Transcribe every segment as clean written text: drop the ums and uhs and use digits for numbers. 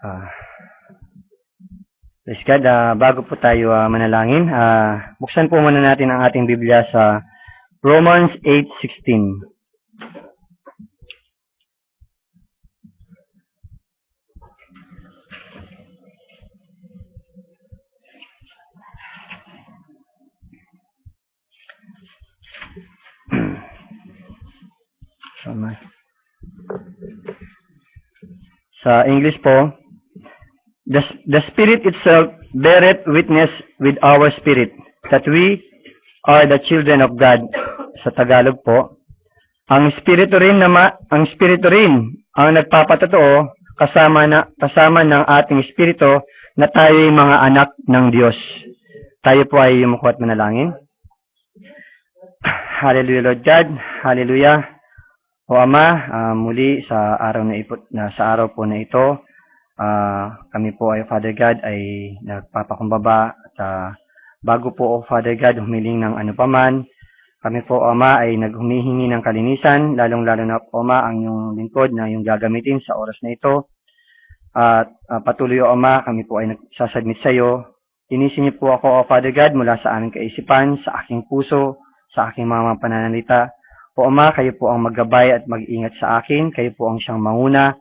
Ah, Praise God, bago po tayo manalangin, buksan po muna natin ang ating Biblia sa Romans 8:16. Sa English po, the Spirit itself beareth witness with our spirit that we are the children of God. Sa Tagalog po, ang Espiritu rin ang nagpapatotoo kasama ng ating espiritu na tayo'y mga anak ng Diyos. Tayo po ay yumuko at manalangin. Hallelujah, Lord God. Hallelujah. O Ama, muli sa araw po na ito, kami po ay Father God ay nagpapakumbaba at bago po Father God humiling ng ano paman, kami po Ama ay naghumihingi ng kalinisan, lalong-lalo na po Ama ang iyong lingkod na iyong gagamitin sa oras na ito. At patuloy o Ama, kami po ay nagsasubmit sa iyo. Inisin niyo po ako Father God mula sa aming kaisipan, sa aking puso, sa aking mga pananalita. O Ama, kayo po ang maggabay at mag-ingat sa akin, kayo po ang siyang manguna.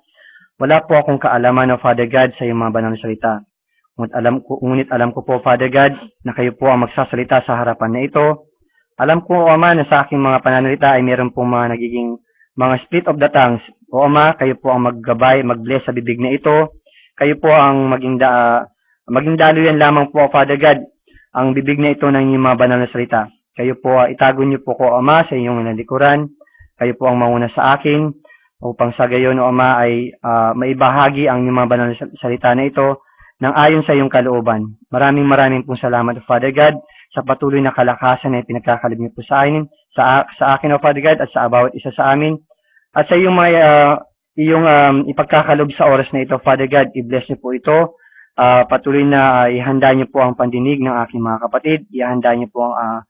Wala po akong kaalaman Father God sa iyong mga banal na salita. Ngunit alam ko po Father God na kayo po ang magsasalita sa harapan na ito. Alam ko o Ama na sa aking mga pananalita ay meron pong mga nagiging mga split of the tongues. O Ama, kayo po ang maggabay, mag-bless sa bibig na ito. Kayo po ang maging daluyan lamang po Father God ang bibig na ito ng inyong mga banal na salita. Kayo po, itago niyo po ko, Ama, sa inyong nalikuran. Kayo po ang manguna sa akin upang sa gayon, o Ama, ay maibahagi ang inyong mga banal na salita na ito nang ayon sa iyong kalooban. Maraming pong salamat, Father God, sa patuloy na kalakasan na pinagkakaloob niyo po sa akin, O Father God, at sa bawat isa sa amin. At sa iyong ipagkakaloob sa oras na ito, Father God, i-bless niyo po ito. Patuloy na ihanda niyo po ang pandinig ng aking mga kapatid. Ihanda niyo po ang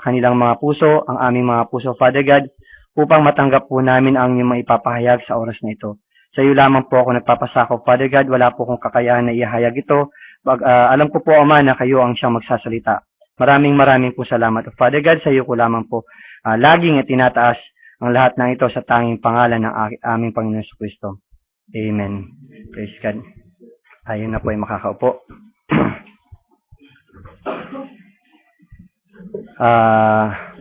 kanilang mga puso, ang aming mga puso, Father God, upang matanggap po namin ang inyong maipapahayag sa oras na ito. Sa iyo lamang po ako nagpapasakop, Father God, wala po akong kakayahan na ihayag ito. Alam ko po, Ama, na kayo ang siyang magsasalita. Maraming po salamat, Father God, sa iyo ko lamang po laging itinataas ang lahat ng ito sa tanging pangalan ng aming Panginoon Kristo. Amen. Praise God. Ayun na po ay makakaupo.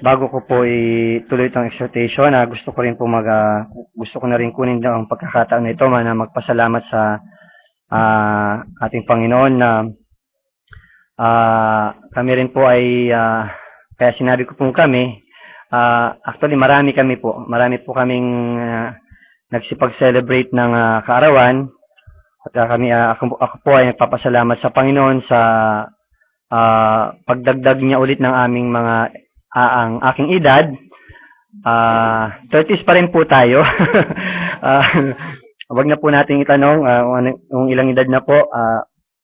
Bago ko po ituloy itong exhortation, gusto ko na rin kunin ang pagkakataon na ito na magpasalamat sa ating Panginoon na kami rin po ay kaya sinabi ko po kami, actually marami po kaming nagsipag-celebrate ng kaarawan at ako po ay nagpapasalamat sa Panginoon sa pagdagdag niya ulit ng aming ang aking edad. 30s pa rin po tayo. Wag na po nating itanong kung ilang edad na po.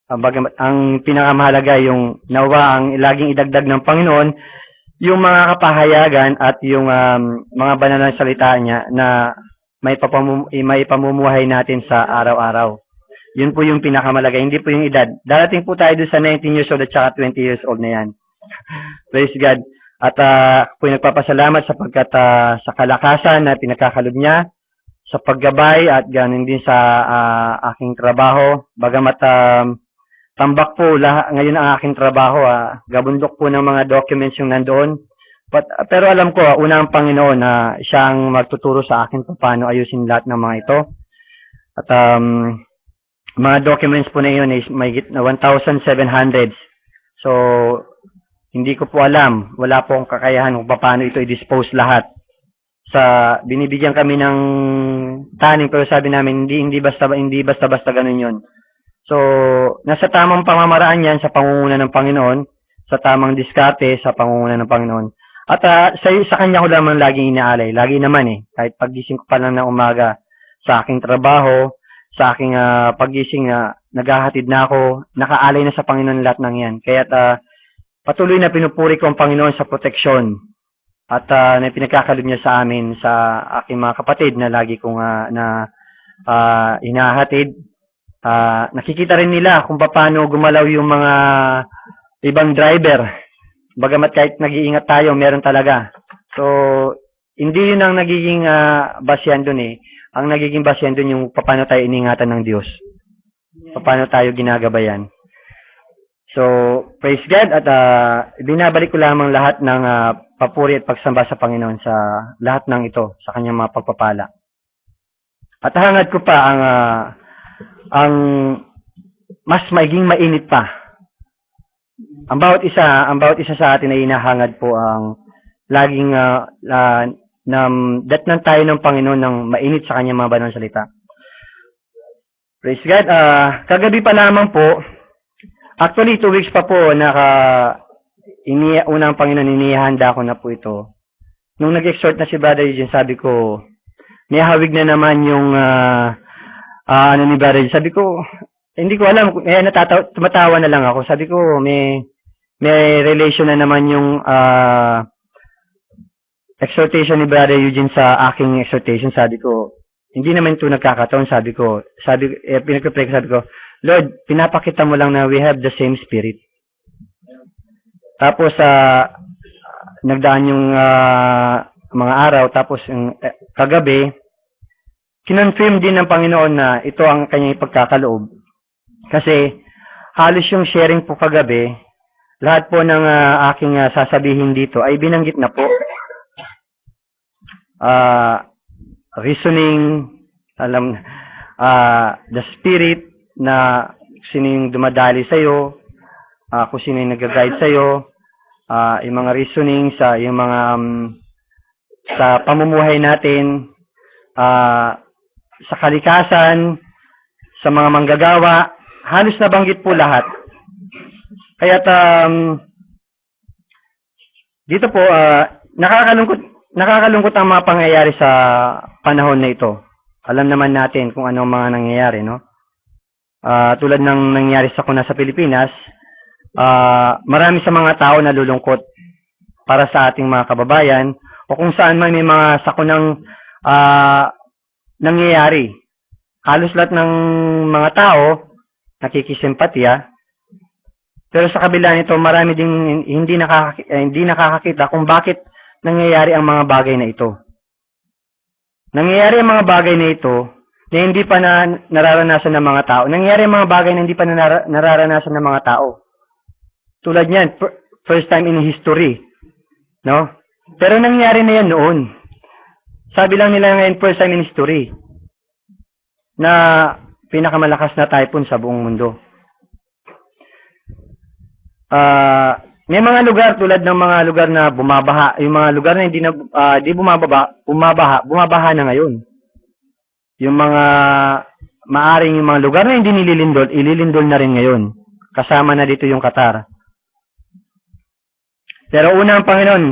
Ang pinakamahalaga yung nawa ang laging idagdag ng Panginoon yung mga kapahayagan at yung mga banal na salita niya na may pamumuhay natin sa araw-araw. Yun po yung pinakamalaga, hindi po yung edad. Darating po tayo doon sa 19 years old at saka 20 years old na yan. Praise God. At po nagpapasalamat sapagkat sa kalakasan na pinagkakalob niya, sa paggabay at ganon din sa aking trabaho. Bagamat tambak po ngayon ang aking trabaho, gabundok po ng mga documents yung nandoon. Pero alam ko, una ang Panginoon na siya ang magtuturo sa akin kung paano ayusin lahat ng mga ito. At mga documents po na yun is may 1,700. So, hindi ko po alam. Wala po akong kakayahan kung paano ito i-dispose lahat. Binibigyan kami ng taning pero sabi namin hindi basta ganun yun. So, nasa tamang pamamaraan yan sa pangunguna ng Panginoon, sa tamang diskarte sa pangunguna ng Panginoon. At sa kanya ko lamang laging inaalay. Lagi naman kahit paggising ko pa lang ng umaga sa aking trabaho, sa aking paggising naghahatid na ako, nakaalay na sa Panginoon lahat ng yan. Kaya patuloy na pinupuri ko ang Panginoon sa proteksyon at na pinagkakalob niya sa amin, sa aking mga kapatid na lagi kong hinahatid. Nakikita rin nila kung paano gumalaw yung mga ibang driver. Bagamat kahit nag-iingat tayo, meron talaga. So, hindi yun ang nagiging basyan dun eh. Ang nagiging basyan dun yung paano tayo iningatan ng Diyos. Paano tayo ginagabayan. So, praise God at binabalik ko lamang lahat ng papuri at pagsamba sa Panginoon sa lahat ng ito, sa kanyang mga pagpapala. At hangad ko pa ang mas maging mainit pa. Ang bawat isa sa atin ay inahangad po ang laging datnan tayo ng Panginoon ng mainit sa kanyang mga banal salita. Praise God. Kagabi pa lamang po, actually 2 weeks pa po unang Panginoon, inihanda ko na po ito. Nung nag-exhort na si Brother Eugene, sabi ko, may hawig na naman yung ni Brother Eugene. Sabi ko, hindi ko alam, tumatawa na lang ako. Sabi ko, may relation na naman yung exhortation ni Brother Eugene sa aking exhortation. Sabi ko, hindi naman ito nagkakataon. Sabi ko, pinagpipray ko, sabi ko, Lord, pinapakita mo lang na we have the same spirit. Tapos, nagdaan yung mga araw, tapos kagabi, kinonfirm din ng Panginoon na ito ang kanyang ipagkakaloob. Kasi, halos yung sharing po kagabi, lahat po ng aking sasabihin dito ay binanggit na po. Reasoning, the spirit, na sino yung dumadali sa'yo, kung sino yung nag-guide sa'yo, yung mga reasoning sa yung mga sa pamumuhay natin, sa kalikasan, sa mga manggagawa, halos nabanggit po lahat. Kaya dito po nakakalungkot ang mga pangyayari sa panahon na ito. Alam naman natin kung anong mga nangyayari, no? Tulad ng nangyari sa Pilipinas, marami sa mga tao nalulungkot para sa ating mga kababayan o kung saan man may mga sakunang nangyayari. Halos lahat ng mga tao nakikisimpatya, pero sa kabila nito marami ding hindi nakakakita kung bakit nangyayari ang mga bagay na ito. Nangyayari ang mga bagay na ito na hindi pa nararanasan ng mga tao. Nangyayari ang mga bagay na hindi pa nararanasan ng mga tao. Tulad niyan, first time in history. No? Pero nangyari na yan noon. Sabi lang nila ngayon, first time in history. Na pinakamalakas na typhoon sa buong mundo. May mga lugar tulad ng mga lugar na bumabaha. Yung mga lugar na hindi bumabaha na ngayon. Yung mga maaring yung mga lugar na hindi ililindol na rin ngayon. Kasama na dito yung Qatar. Pero una ang Panginoon,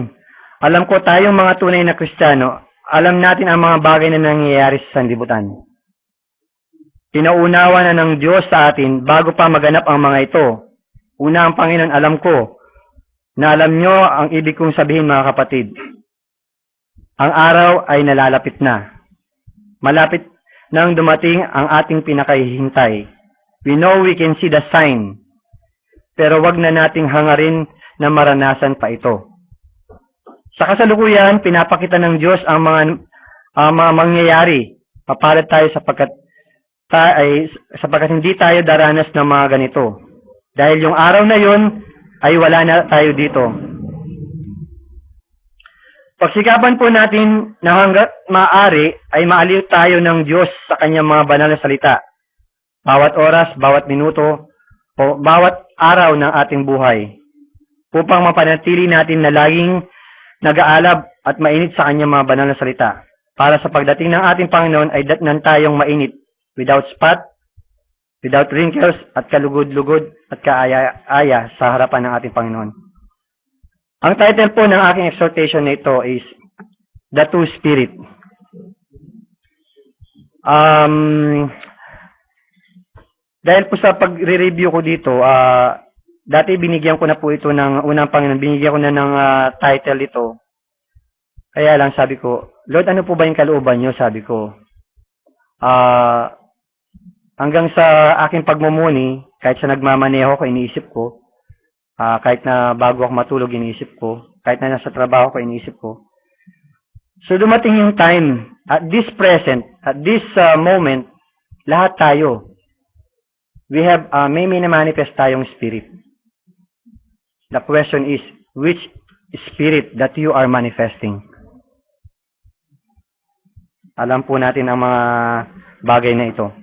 alam ko tayong mga tunay na Kristiyano, alam natin ang mga bagay na nangyayari sa sanlibutan. Pinaunawa na ng Diyos sa atin bago pa maganap ang mga ito. Una ang Panginoon, alam ko na alam nyo ang ibig kong sabihin mga kapatid. Ang araw ay nalalapit na. Malapit nang dumating ang ating pinakahihintay. We know we can see the sign. Pero wag na nating hangarin na maranasan pa ito. Sa kasalukuyan, pinapakita ng Diyos ang mga mangyayari. Papalad tayo sapagkat hindi tayo daranas ng mga ganito. Dahil yung araw na yun ay wala na tayo dito. Pagsikapan po natin na hanggat maaari ay maaliw tayo ng Diyos sa kanyang mga banal na salita. Bawat oras, bawat minuto, o bawat araw ng ating buhay. Upang mapanatili natin na laging nag-aalab at mainit sa kanyang mga banal na salita. Para sa pagdating ng ating Panginoon ay datnan tayong mainit, without spot, without wrinkles, at kalugod-lugod at kaaya-aya sa harapan ng ating Panginoon. Ang title po ng aking exhortation na ito is The Two Spirit. Dahil po sa pag-review ko dito, dati binigyan ko na po ito ng unang Panginoon, binigyan ko na ng title ito. Kaya lang sabi ko, Lord, ano po ba yung kalooban nyo? Sabi ko, hanggang sa aking pagmumuni, kahit sa nagmamaneho ko, iniisip ko, kahit na bago ako matulog, iniisip ko, kahit na nasa trabaho ko, iniisip ko. So dumating yung time, at this present, at this moment, lahat tayo, we have, may manifest tayong spirit. The question is, which spirit that you are manifesting? Alam po natin ang mga bagay na ito.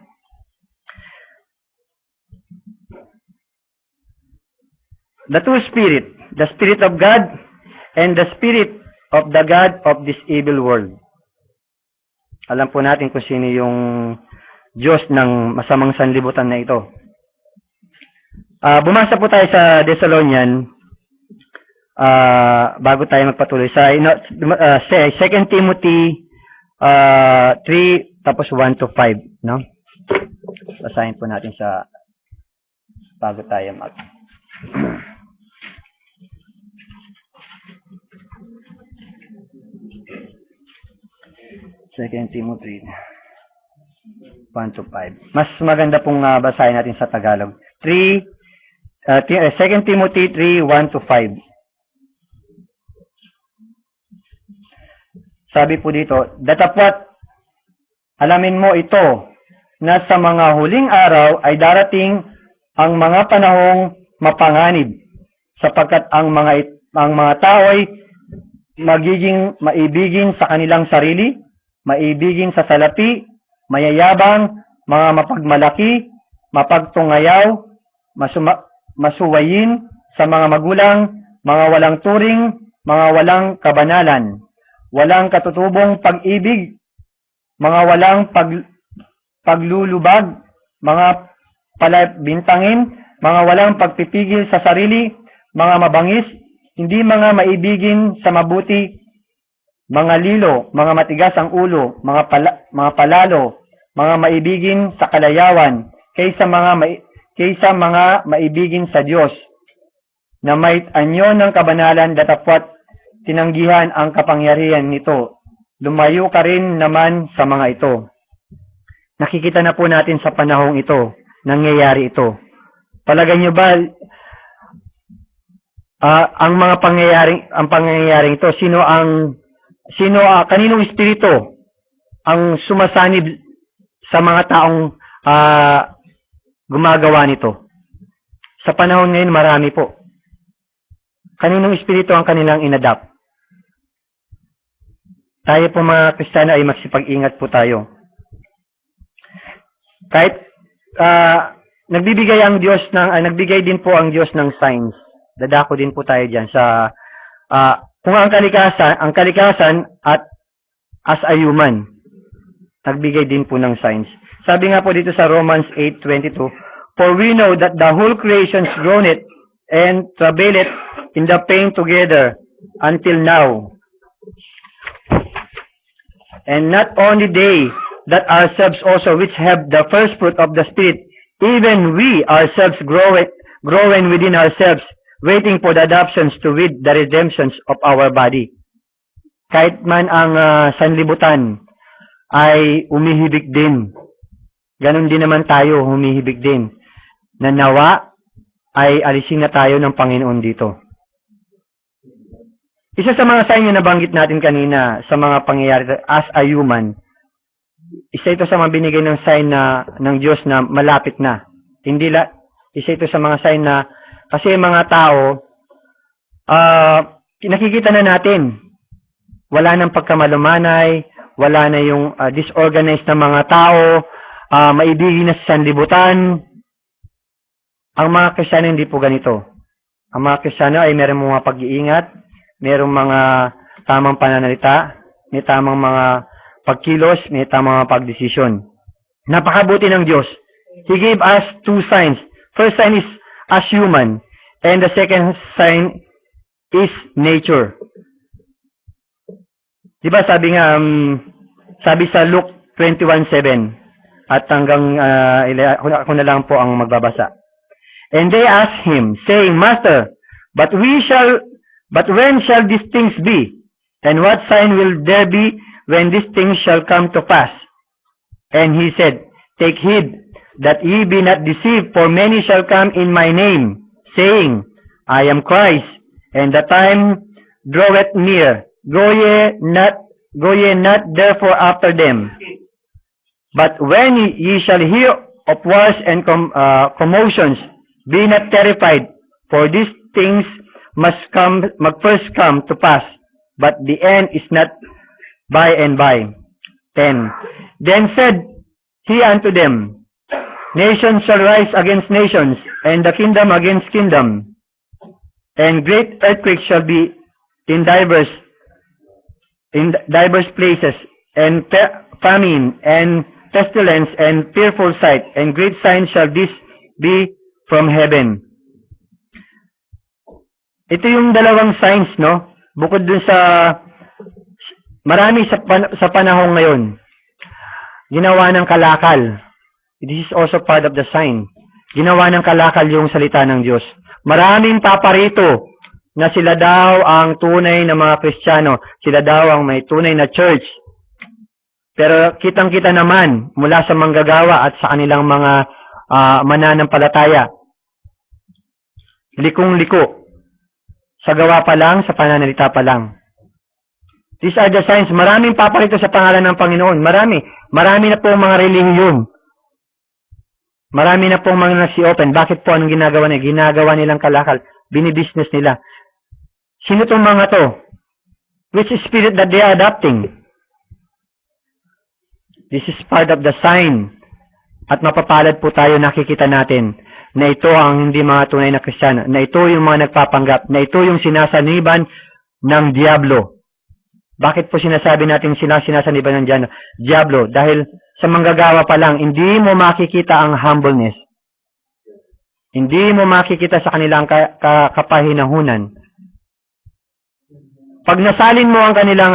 The two spirit, the spirit of God and the spirit of the God of this evil world. Alam po natin kung sino yung Diyos ng masamang sanlibutan na ito. Bumasa po tayo sa Thessalonian bago tayo magpatuloy. Sa 2 Timothy 3 tapos 1 to 5, no? Basahin po natin sa bago tayo mag 2 Timothy 1 to 5. Mas maganda pong basahin natin sa Tagalog. 2 Timothy 3, 1 to 5. Sabi po dito, datapwat alamin mo ito, na sa mga huling araw ay darating ang mga panahong mapanganib, sapagkat ang mga tao ay magiging maibigin sa kanilang sarili, maibigin sa salapi, mayayabang, mga mapagmalaki, mapagtungayaw, masuwayin sa mga magulang, mga walang turing, mga walang kabanalan, walang katutubong pag-ibig, mga walang paglulubag, mga palabintangin, mga walang pagpipigil sa sarili, mga mabangis, hindi mga maibigin sa mabuti, mga lilo, mga matigas ang ulo, mga palalo, mga maibigin sa kalayawan, kaysa mga maibigin sa Diyos, na may anyo ng kabanalan datapwat tinanggihan ang kapangyarihan nito. Lumayo ka rin naman sa mga ito. Nakikita na po natin sa panahong ito, nangyayari ito. Palagay nyo ba, ang pangyayaring ito, kaninong espiritu ang sumasanib sa mga taong gumagawa nito? Sa panahon ngayon, marami po. Kaninong espiritu ang kanilang inadapt? Tayo po mga Kristiyano ay magsipag-ingat po tayo. Kahit nagbigay din po ang Diyos ng signs. Dadako din po tayo diyan sa kung ang kalikasan at as a human, nagbigay din po ng signs. Sabi nga po dito sa Romans 8:22, for we know that the whole creation groaneth and travaileth in the pain together until now. And not only they, that ourselves also which have the first fruit of the Spirit, even we ourselves growing within ourselves, waiting for the adoptions to wit the redemptions of our body. Kahit man ang sanlibutan ay umihibik din, ganun din naman tayo humihibik din, na nawa ay alisin na tayo ng Panginoon dito. Isa sa mga sign na nabanggit natin kanina sa mga pangyayari as a human, isa ito sa mga binigay ng sign ng Diyos na malapit na. Isa ito sa mga sign na kasi mga tao, nakikita na natin, wala nang pagkamalumanay, wala na yung disorganized na mga tao, maibigin na sa sanlibutan. Ang mga Kristiyano hindi po ganito. Ang mga Kristiyano ay meron mga pag-iingat, merong mga tamang pananalita, may tamang mga pagkilos, may tamang mga pagdesisyon. Napakabuti ng Diyos. He gave us two signs. First sign is as human, and the second sign is nature. Diba sabi sa Luke 21:7, at hanggang ako na lang po ang magbabasa. And they asked him, saying, Master, but when shall these things be? And what sign will there be when these things shall come to pass? And he said, take heed that ye be not deceived, for many shall come in my name, saying, I am Christ, and the time draweth near. Go ye not therefore after them. But when ye shall hear of wars and commotions, be not terrified, for these things must first come to pass, but the end is not by and by. 10. Then said he unto them, Nations shall rise against nations, and the kingdom against kingdom, and great earthquakes shall be in divers places, and famine, and pestilence, and fearful sight, and great signs shall this be from heaven. Ito yung dalawang signs, no? Bukod dun sa marami sa panahon ngayon, ginawa ng kalakal. This is also part of the sign. Ginawa ng kalakal yung salita ng Diyos. Maraming paparito na sila daw ang tunay na mga Kristiyano. Sila daw ang may tunay na church. Pero kitang-kita naman mula sa manggagawa at sa kanilang mga mananampalataya. Likong-liko. Sa gawa pa lang, sa pananalita pa lang. These are the signs. Maraming paparito sa pangalan ng Panginoon. Marami. Marami na po mga relihiyon. Marami na pong mga nasi-open. Bakit po? Anong ginagawa nila? Ginagawa nilang kalakal. Binibusiness nila. Sino itong mga to? Which spirit that they are adopting? This is part of the sign. At mapapalad po tayo, nakikita natin na ito ang hindi mga tunay na Kristiyano. Na ito yung mga nagpapanggap. Na ito yung sinasaniban ng Diablo. Bakit po sinasabi natin sila sinasaniban ng Diablo? Dahil sa manggagawa pa lang, hindi mo makikita ang humbleness. Hindi mo makikita sa kanilang kapahinahunan. Pag nasalin mo ang kanilang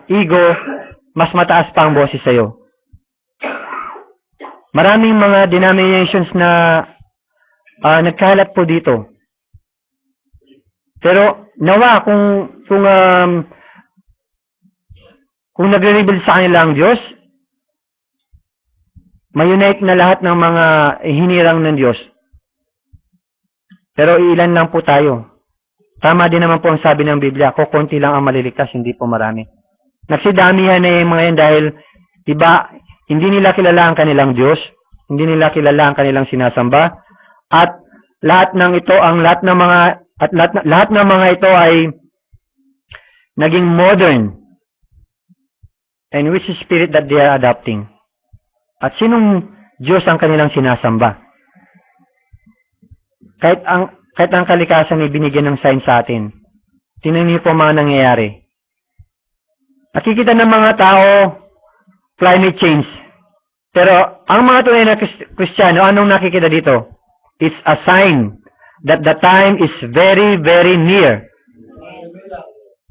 ego, mas mataas pa ang boses sa'yo. Maraming mga denominations na nagkalat po dito. Pero nawa kung nagre-reveal sa kanila ang Diyos, ma-unite na lahat ng mga hinirang ng Diyos. Pero ilan lang po tayo. Tama din naman po ang sabi ng Biblia, kukunti lang ang maliligtas, hindi po marami. Nagsidamihan na yung mga yan dahil hindi nila kilala ang kanilang Diyos, hindi nila kilala ang kanilang sinasamba, at lahat ng mga ito ay naging modern. And which is spirit that they are adopting? At sinong Diyos ang kanilang sinasamba? Kahit ang kalikasan ay binigyan ng sign sa atin. Tingnan niyo po mga nangyayari. Nakikita ng mga tao, climate change. Pero ang mga tunay na Kristiyano, anong nakikita dito? It's a sign that the time is very, very near.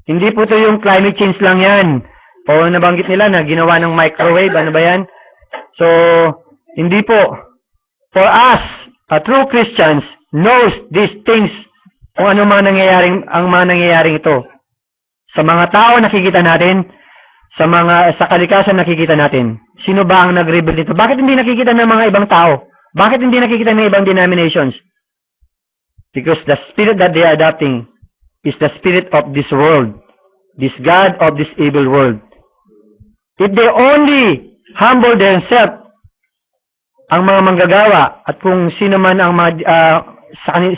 Hindi po ito yung climate change lang yan. O nabanggit nila na ginawa ng microwave, ano ba yan? So, hindi po. For us, true Christians, knows these things kung ano mga nangyayaring ito. Sa mga tao nakikita natin, sa kalikasan nakikita natin. Sino ba ang nag-rebel dito? Bakit hindi nakikita ng mga ibang tao? Bakit hindi nakikita ng ibang denominations? Because the spirit that they are adopting is the spirit of this world. This God of this evil world. If they only humble themselves, ang mga manggagawa, at kung sino man ang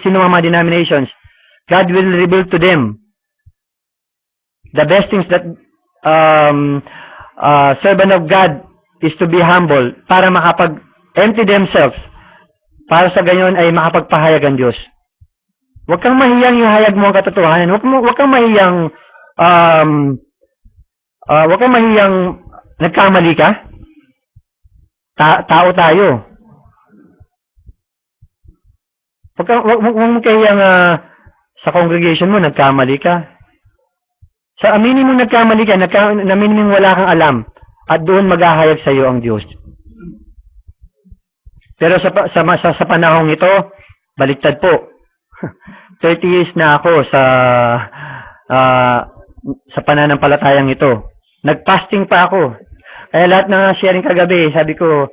sino man mga denominations, God will reveal to them the best things that servant of God is to be humble para makapag-empty themselves, para sa ganyan ay makapagpahayag ang Diyos. Huwag kang mahiyang ihayag mo ang katotohanan. Huwag kang mahiyang nagkamali ka. Tao tayo. Huwag mo kayang sa congregation mo, nagkamali ka. Sa aminin mo nagkamali ka, naminin mo wala kang alam, at doon maghahayag sa iyo ang Diyos. Pero sa panahong ito, baliktad po. 30 years na ako sa pananampalatayang ito. Nag-fasting pa ako. Kaya lahat ng sharing kagabi, sabi ko,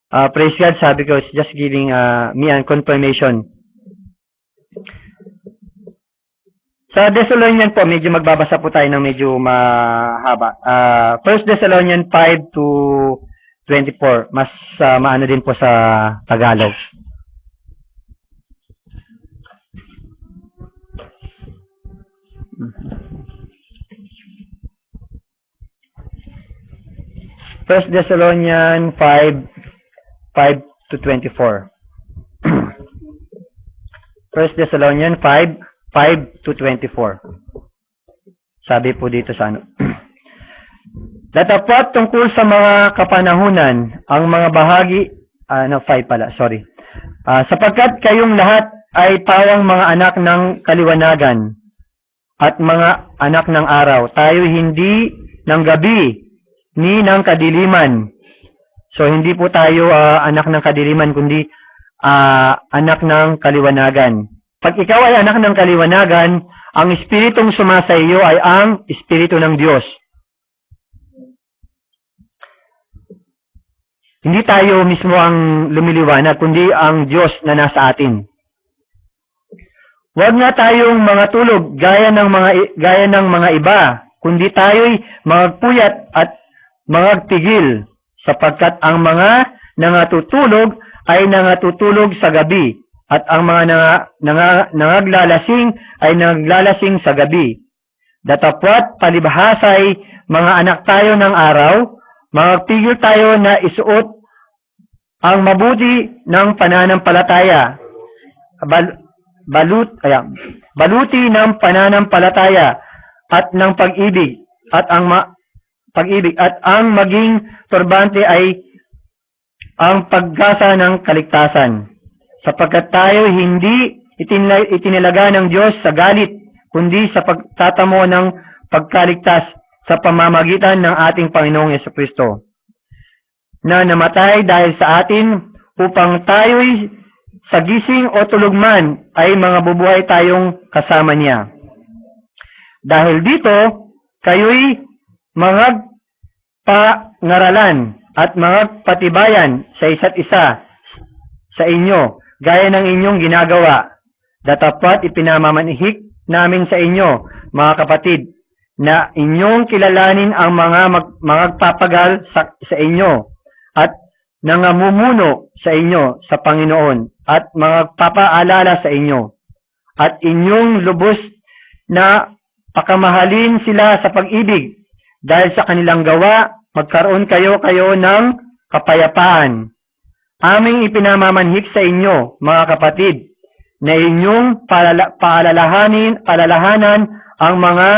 Praise God, sabi ko, it's just giving me a confirmation. Sa Thessalonian po, medyo magbabasa po tayo ng medyo mahaba. 1 Thessalonian 5 to 24. Mas maano din po sa Tagalog. First Thessalonian 5 to 24. First Thessalonian 5 to 24. Sabi po dito sa ano. Datapwat tungkol sa mga kapanahunan, ang mga bahagi, 5 pala, sorry. Sapagkat kayong lahat ay pawang mga anak ng kaliwanagan at mga anak ng araw. Tayo hindi ng gabi ni ng kadiliman. So, hindi po tayo anak ng kadiliman, kundi anak ng kaliwanagan. Pag ikaw ay anak ng kaliwanagan, ang espiritong sumasa iyo ay ang espiritu ng Diyos. Hindi tayo mismo ang lumiliwanag, kundi ang Diyos na nasa atin. Huwag nga tayong mga tulog gaya ng mga iba, kundi tayo'y magpuyat at magtigil, sapagkat ang mga nangatutulog ay nangatutulog sa gabi, at ang mga nangaglalasing ay nangaglalasing sa gabi. Datapwat palibhasay, mga anak tayo ng araw, magtigil tayo na isuot ang mabuti ng pananampalataya, baluti ng pananampalataya at ng pag-ibig, at ang maging turbante ay ang paggasa ng kaligtasan. Sapagkat tayo hindi itinilaga ng Diyos sa galit, kundi sa pagtatamo ng pagkaligtas sa pamamagitan ng ating Panginoong Jesucristo, na namatay dahil sa atin upang tayo'y sa gising o tulog man ay mga bubuhay tayong kasama niya. Dahil dito, kayo'y pangaralan at patibayan sa isa't isa sa inyo, gaya ng inyong ginagawa. Datapwat ipinamamanhik namin sa inyo, mga kapatid, na inyong kilalanin ang mga magpapagal sa inyo at nangamumuno sa inyo sa Panginoon at magpapaalala sa inyo, at inyong lubos na pakamahalin sila sa pag-ibig. Dahil sa kanilang gawa, magkaroon kayo ng kapayapaan. Aming ipinamamanhik sa inyo, mga kapatid, na inyong palalahanan ang mga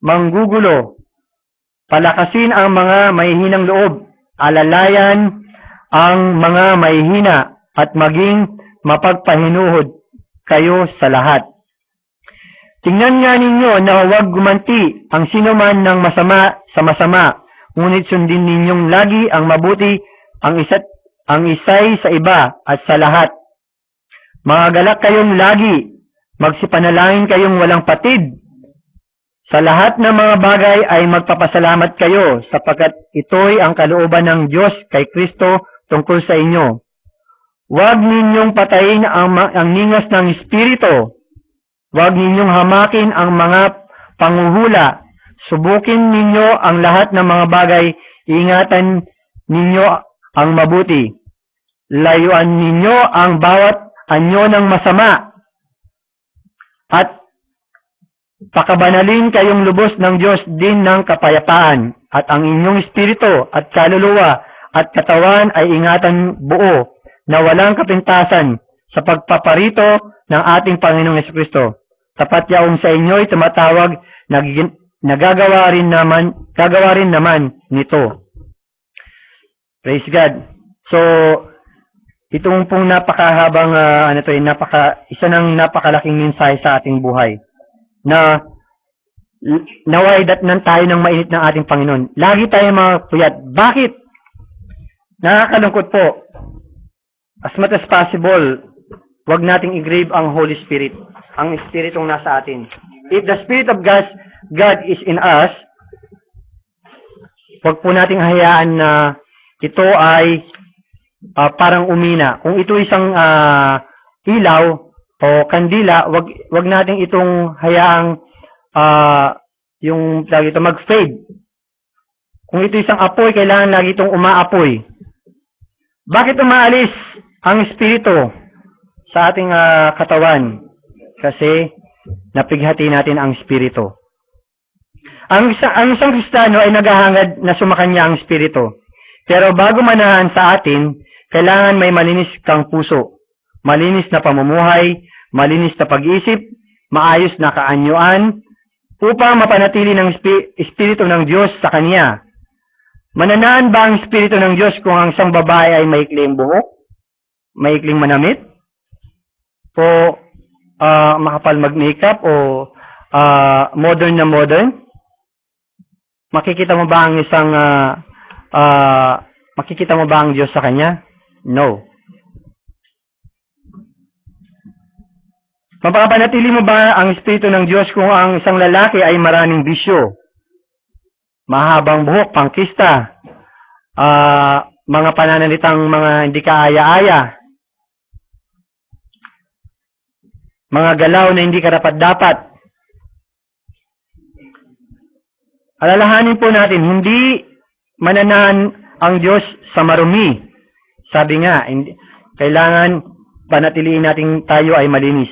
manggugulo, palakasin ang mga mahihinang loob, alalayan ang mga mahihina, at maging mapagpahinuhod kayo sa lahat. Tingnan nga ninyo na huwag gumanti ang sinuman ng masama sa masama, ngunit sundin ninyong lagi ang mabuti, ang isay sa iba at sa lahat. Magagalak kayong lagi, magsipanalangin kayong walang patid. Sa lahat ng mga bagay ay magpapasalamat kayo, sapagkat ito'y ang kalooban ng Diyos kay Kristo tungkol sa inyo. Huwag ninyong patayin ang ningas ng Espiritu. Huwag ninyong hamakin ang mga panguhula. Subukin ninyo ang lahat ng mga bagay. Ingatan ninyo ang mabuti. Layuan ninyo ang bawat anyo ng masama. At pakabanalin kayong lubos ng Diyos din ng kapayapaan. At ang inyong espiritu at kaluluwa at katawan ay ingatan buo na walang kapintasan sa pagpaparito ng ating Panginoong Jesucristo. Tapat yaong sa inyo'y tumatawag, gagawa rin naman nito. Praise God. So, itong pong napakahabang isa ng napakalaking mensahe sa ating buhay na naway datnan tayo ng mainit ng ating Panginoon. Lagi tayo mga puyat. Bakit? Nakakalungkot po. As much as possible, wag nating i-grave ang Holy Spirit, ang Espiritong nasa atin. If the Spirit of God is in us, wag po nating hayaan na ito ay parang umina. Kung ito isang ilaw o kandila, wag natin itong hayaang yung lagi ito mag-fade. Kung ito isang apoy, kailangan lagi itong umaapoy. Bakit umaalis ang espiritu sa ating katawan? Kasi napighati natin ang espiritu. Ang isang Kristiyano ay naghahangad na sumakanya ang espiritu. Pero bago manahan sa atin, kailangan may malinis kang puso, malinis na pamumuhay, malinis na pag-iisip, maayos na kaanyuan, upang mapanatili ng espiritu ng Diyos sa kanya. Mananahan ba ang espiritu ng Diyos kung ang isang babae ay maikling buhok, maikling manamit, o makapal mag-makeup, o modern na modern? Makikita mo ba ang makikita mo ba ang Diyos sa kanya? No. Mapapanatili mo ba ang espiritu ng Diyos kung ang isang lalaki ay maraming bisyo? Mahabang buhok, pangkista, mga pananalitang mga hindi kaaya-aya, mga galaw na hindi karapat-dapat. Alalahanin po natin, hindi mananahan ang Diyos sa marumi. Sabi nga, kailangan panatiliin natin tayo ay malinis.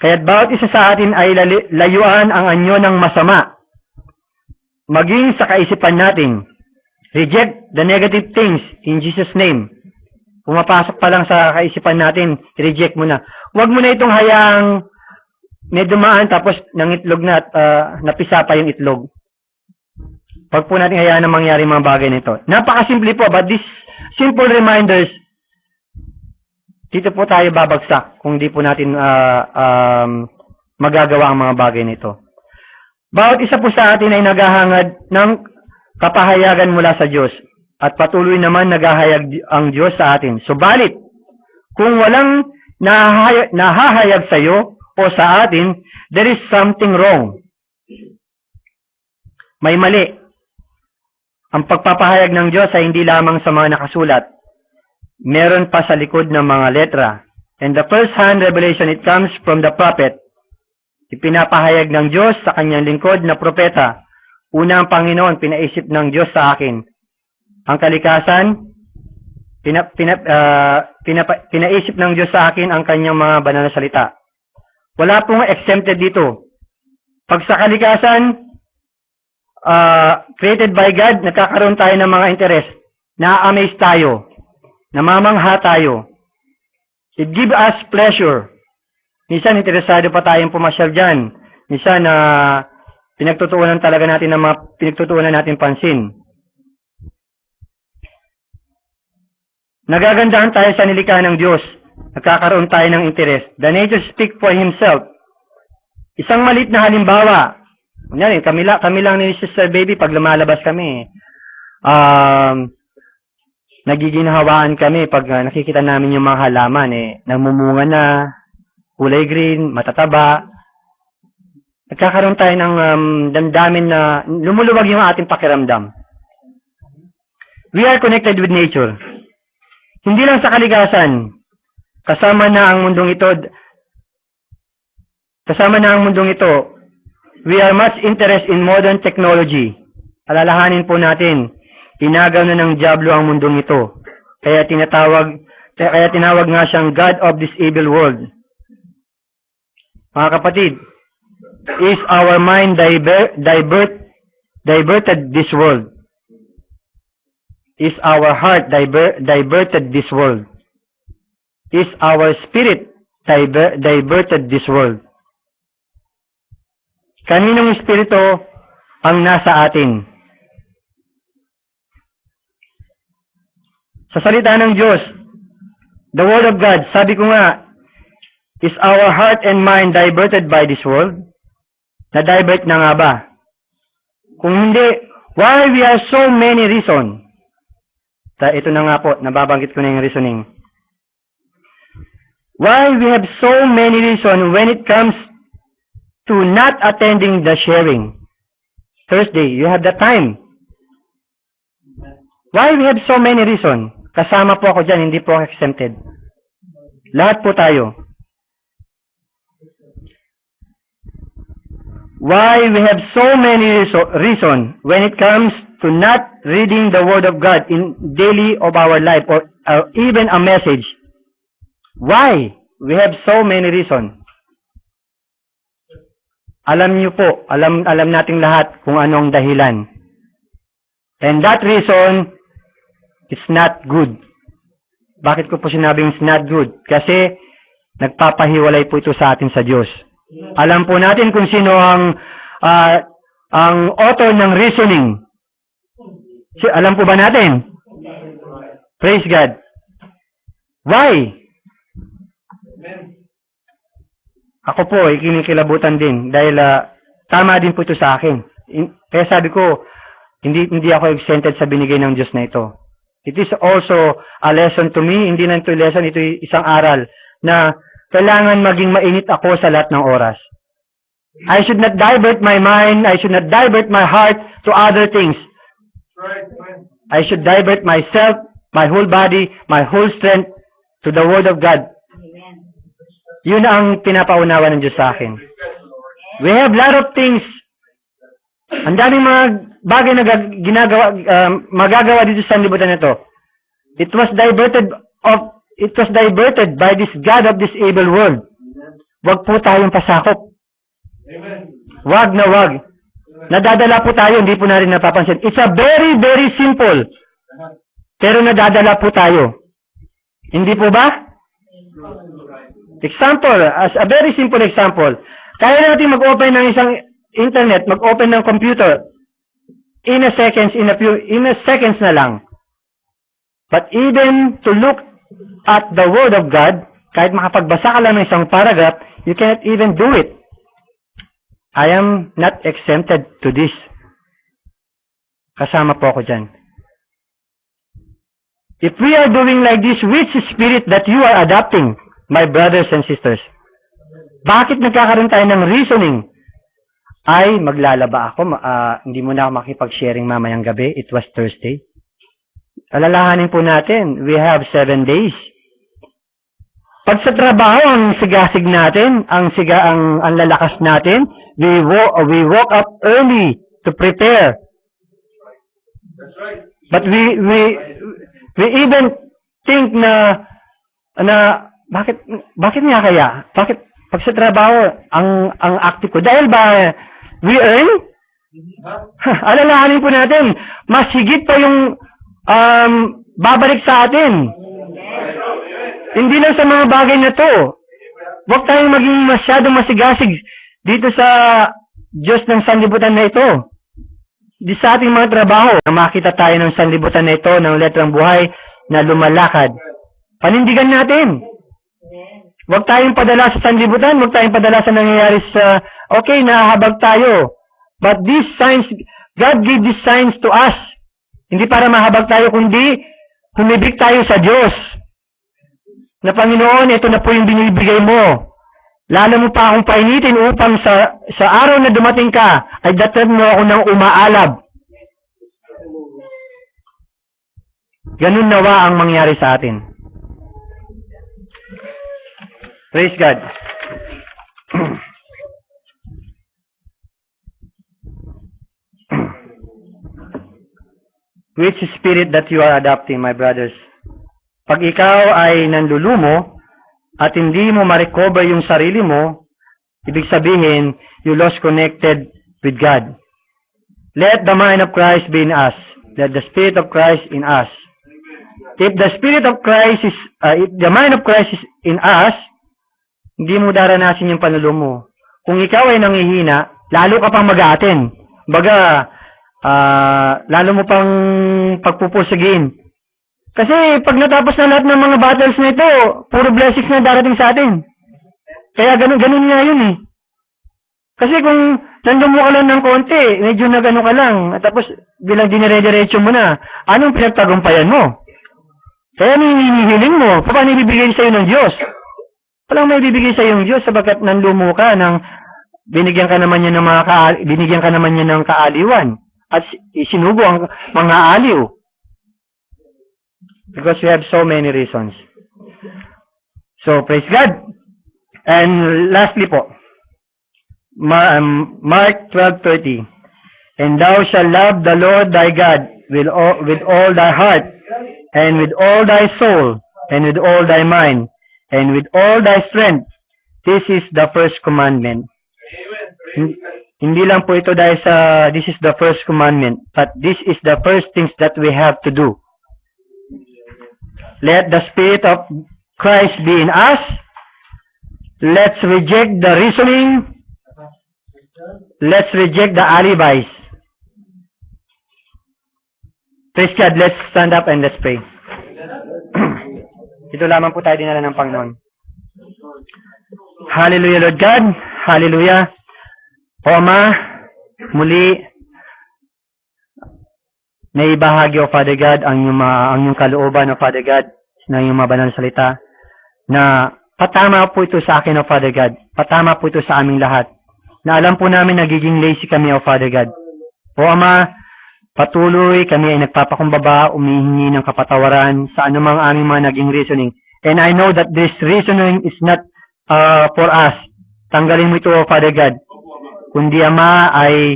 Kaya't bawat isa sa atin ay layuan ang anyo ng masama. Maging sa kaisipan natin. Reject the negative things in Jesus' name. Pumapasok pa lang sa kaisipan natin, reject mo na. Huwag mo na itong hayaang may dumaan tapos nangitlog na at napisa pa yung itlog. Huwag po natin hayaan na mangyari mga bagay nito. Napakasimple po, but these simple reminders, dito po tayo babagsak kung di po natin magagawa ang mga bagay nito. Bawat isa po sa atin ay naghahangad ng kapahayagan mula sa Diyos at patuloy naman naghahayag ang Diyos sa atin. Subalit, kung walang nahahayag sa iyo o sa atin, there is something wrong. May mali. Ang pagpapahayag ng Diyos ay hindi lamang sa mga nakasulat. Meron pa sa likod ng mga letra. And the first-hand revelation, it comes from the prophet. Ipinapahayag ng Diyos sa kanyang lingkod na propeta. Una ang Panginoon, pinaisip ng Diyos sa akin. Ang kalikasan, pinaisip ng Diyos sa akin ang kanyang mga banal na salita. Wala pong exempted dito. Pag sa kalikasan, created by God, nagkakaroon tayo ng mga interest. Na-amaze tayo. Namamangha tayo. It gives us pleasure. Minsan, interesado pa tayong pumasyal dyan. Minsan, pinagtutuunan talaga natin ng mga pinagtutuunan natin pansin. Nagagandahan tayo sa nilikha ng Diyos. Nagkakaroon tayo ng interest. The nature speak for himself. Isang malit na halimbawa. Kunyari, kami lang ni Sister Baby pag lumalabas kami. Nagiginhawaan kami pag nakikita namin yung mga halaman. Namumunga na, kulay green, matataba. Nagkakaroon tayo ng damdamin na lumuluwag yung ating pakiramdam. We are connected with nature. Hindi lang sa kalikasan. Kasama na ang mundong ito, we are much interested in modern technology. Alalahanin po natin, inagaw na ng diablo ang mundong ito. Kaya tinawag nga siyang God of this evil world. Mga kapatid, is our mind diverted this world? Is our heart diverted this world? Is our spirit diverted this world? Kaninong espiritu ang nasa atin? Sa salita ng Diyos, the Word of God, sabi ko nga, is our heart and mind diverted by this world? Na-divert na nga ba? Kung hindi, why we have so many reasons? Ito na nga po, nababanggit ko na yung reasoning. Why we have so many reasons when it comes to not attending the sharing? Thursday, you have the time. Why we have so many reasons? Kasama po ako dyan, hindi po ako exempted. Lahat po tayo. Why we have so many reason when it comes to not reading the Word of God in daily of our life or even a message. Why? We have so many reason. Alam niyo po, alam nating lahat kung anong dahilan. And that reason is not good. Bakit ko po sinabing it's not good? Kasi nagpapahiwalay po ito sa atin sa Diyos. Alam po natin kung sino ang author ng reasoning. Alam po ba natin? Praise God. Why? Ako po, kinikilabutan din dahil tama din po ito sa akin. Kaya sabi ko, hindi ako exempted sa binigay ng Diyos na ito. It is also a lesson to me. Hindi lang ito lesson, ito isang aral na kailangan maging mainit ako sa lahat ng oras. I should not divert my mind, I should not divert my heart to other things. I should divert myself, my whole body, my whole strength to the Word of God. Yun ang pinapaunawa ng Diyos sa akin. We have a lot of things. Ang daming mga bagay na magagawa dito sa sanlibutan na ito. It was diverted by this God of this evil world. Wag po tayong pasakop. Wag na wag. Nadadala po tayo, hindi po natin napapansin. It's a very, very simple. Pero nadadala po tayo. Hindi po ba? Example, as a very simple example. Kaya natin mag-open ng isang internet, mag-open ng computer. In a seconds na lang. But even to look at the Word of God, kahit makapagbasa ka lang ng isang paragraph, you cannot even do it. I am not exempted to this. Kasama po ako dyan. If we are doing like this, which spirit that you are adopting, my brothers and sisters? Bakit nagkakaroon tayo ng reasoning? Ay, maglalaba ako. Hindi mo na ako makipag-sharing mamayang gabi. It was Thursday. Alalahanin po natin, we have 7 days. Pag sa trabaho, ang sigasig natin, ang lalakas natin, we woke up early to prepare. That's right. But we even think na bakit nga kaya? Bakit pag sa trabaho ang active ko? Dahil ba we earn? Alalahanin po natin, mas higit pa yung babalik sa atin. Hindi lang sa mga bagay na to. Huwag tayong maging masyadong masigasig dito sa Diyos ng sanlibutan na ito. Di sa ating mga trabaho, na makita tayo ng sanlibutan na ito, ng letrang buhay na lumalakad. Panindigan natin. Huwag tayong padala sa sanlibutan, huwag tayong padala sa nangyayari sa, okay, nahahabag tayo. But these signs, God gave these signs to us. Hindi para mahabag tayo, kundi humibig tayo sa Diyos. Na Panginoon, ito na po yung binibigay mo. Lalo mo pa akong painitin upang sa araw na dumating ka, ay datan mo ako ng umaalab. Ganun nawa ang mangyari sa atin. Praise God. Which spirit that you are adopting, my brothers? Pag ikaw ay nanlulumo at hindi mo ma-recover yung sarili mo, ibig sabihin, you lost connected with God. Let the mind of Christ be in us. Let the Spirit of Christ in us. If the Spirit of Christ is, if the mind of Christ is in us, hindi mo daranasin yung panlulumo. Kung ikaw ay nangihina, lalo ka pang mag-aaten. Baga, lalo mo pang pagpupursigin. Kasi pag natapos na lahat ng mga battles na ito, puro blessings na darating sa atin. Kaya ganun nga yun eh. Kasi kung nandun mo ka lang ng konti, medyo na gano'n ka lang, at tapos bilang dinire-diretso mo na, anong pinagtagumpayan mo? Kaya hinihiling mo, paano ibibigay sa'yo ng Diyos? Walang may ibibigay sa'yo ng Diyos sapagkat nanlumo ka ng binigyan ka naman niya ng kaaliwan at sinugo ang mga aliw. Because we have so many reasons. So, praise God. And lastly po, Mark 12:30. And thou shalt love the Lord thy God with all thy heart, and with all thy soul, and with all thy mind, and with all thy strength. This is the first commandment. Hindi lang po ito dahil sa this is the first commandment, but this is the first things that we have to do. Let the Spirit of Christ be in us. Let's reject the reasoning. Let's reject the alibis. Praise God. Let's stand up and let's pray. Ito lamang po tayo dinala ng Panginoon. Hallelujah, Lord God. Hallelujah. O Ama, muli, naibahagi, O Father God, ang iyong kalooban, O Father God, ng iyong mga banal na salita, na patama po ito sa akin, O Father God. Patama po ito sa aming lahat. Na alam po namin nagiging lazy kami, O Father God. O Ama, patuloy kami ay nagpapakumbaba, umihingi ng kapatawaran sa anumang aming mga naging reasoning. And I know that this reasoning is not for us. Tanggalin mo ito, O Father God. Kundi, Ama, ay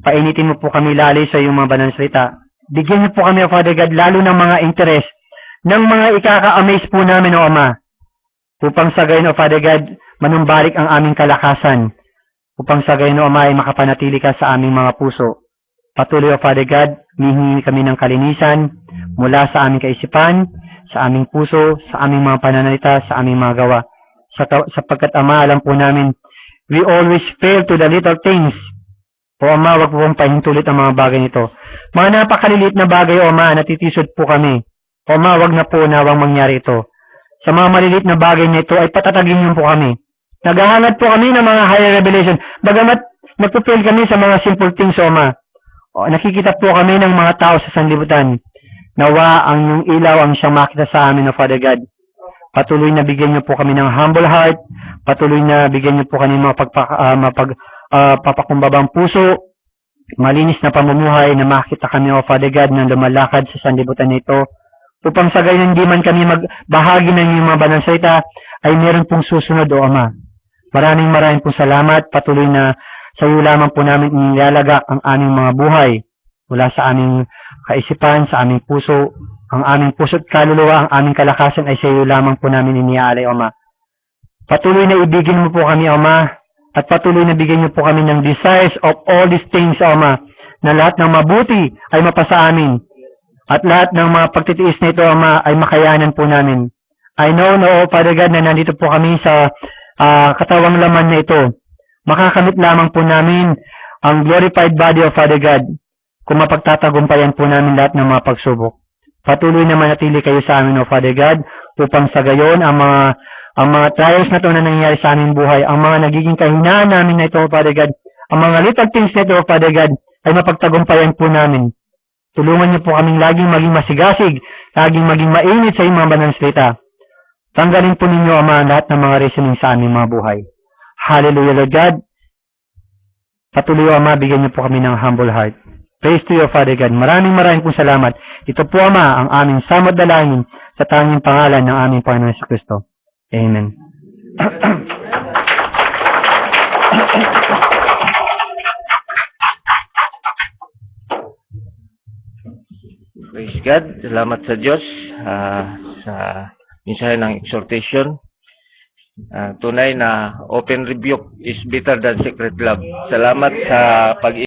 painitin mo po kami lalo sa iyong mga banal na salita. Bigyan niyo po kami, O Father God, lalo ng mga interest, ng mga ikaka-amaze po namin, O Ama. Upang sa gayon, O Father God, manumbalik ang aming kalakasan. Upang sa gayon, O Ama, ay makapanatili ka sa aming mga puso. Patuloy, O Father God, hihingi kami ng kalinisan mula sa aming kaisipan, sa aming puso, sa aming mga pananalita, sa aming mga gawa. Sapagkat, Ama, alam po namin, we always fail to the little things. O Ama, wag po pong pahintulit ang mga bagay nito. Mga napakaliliit na bagay, O Ama, natitisod po kami. O Ama, wag na po nawang mangyari ito. Sa mga maliliit na bagay nito ay patatagin niyo po kami. Naghahangad po kami ng mga higher revelation. Bagamat nagpo-fail kami sa mga simple things, O Ama. O, nakikita po kami ng mga tao sa sanlibutan. Nawa ang iyong ilaw ang siyang makita sa amin, O Father God. Patuloy na bigyan niyo po kami ng humble heart. Patuloy na bigyan niyo po kami ng papakumbabang puso. Malinis na pamumuhay na makita kami, O Father God, na lumalakad sa sanlibutan nito. Upang sa gayon hindi man kami magbahagi ng iyong mga banal salita, ay meron pong susunod, O Ama. Maraming pong salamat. Patuloy na sa iyo lamang po namin inilalagak ang aming mga buhay. Mula sa aming kaisipan, sa aming puso, ang aming puso't kaluluwa, ang aming kalakasan ay sa iyo lamang po namin iniaalay, O Ama. Patuloy na ibigin mo po kami, O Ama, at patuloy na bigyan niyo po kami ng desires of all these things, O Ama, na lahat ng mabuti ay mapasa amin. At lahat ng mga pagtitiis na ito, Ama, ay makayanan po namin. I know, O Father God, na nandito po kami sa katawang laman na ito. Makakamit lamang po namin ang glorified body of Father God kung mapagtatagumpayan po namin lahat ng mga pagsubok. Patuloy na manatili kayo sa amin, O Father God, upang sa gayon ang mga trials na ito na nangyayari sa aming buhay, ang mga nagiging kahinaan namin na ito, O Father God, ang mga little things na ito, O Father God, ay mapagtagumpayan po namin. Tulungan niyo po kaming laging maging masigasig, laging maging mainit sa iyong mga banal na salita. Tanggalin po ninyo, Ama, lahat ng mga reasoning sa aming mga buhay. Hallelujah, Lord God. Patuloy, Ama, bigyan niyo po kami ng humble heart. Praise to you, Father God. Maraming pong salamat. Ito po, Ama, ang aming samot dalangin sa tanging pangalan ng aming Panginoon Jesucristo. Amen. Praise God. Salamat sa Diyos sa mensahe ng exhortation. Tunay na open rebuke is better than secret love. Salamat sa pag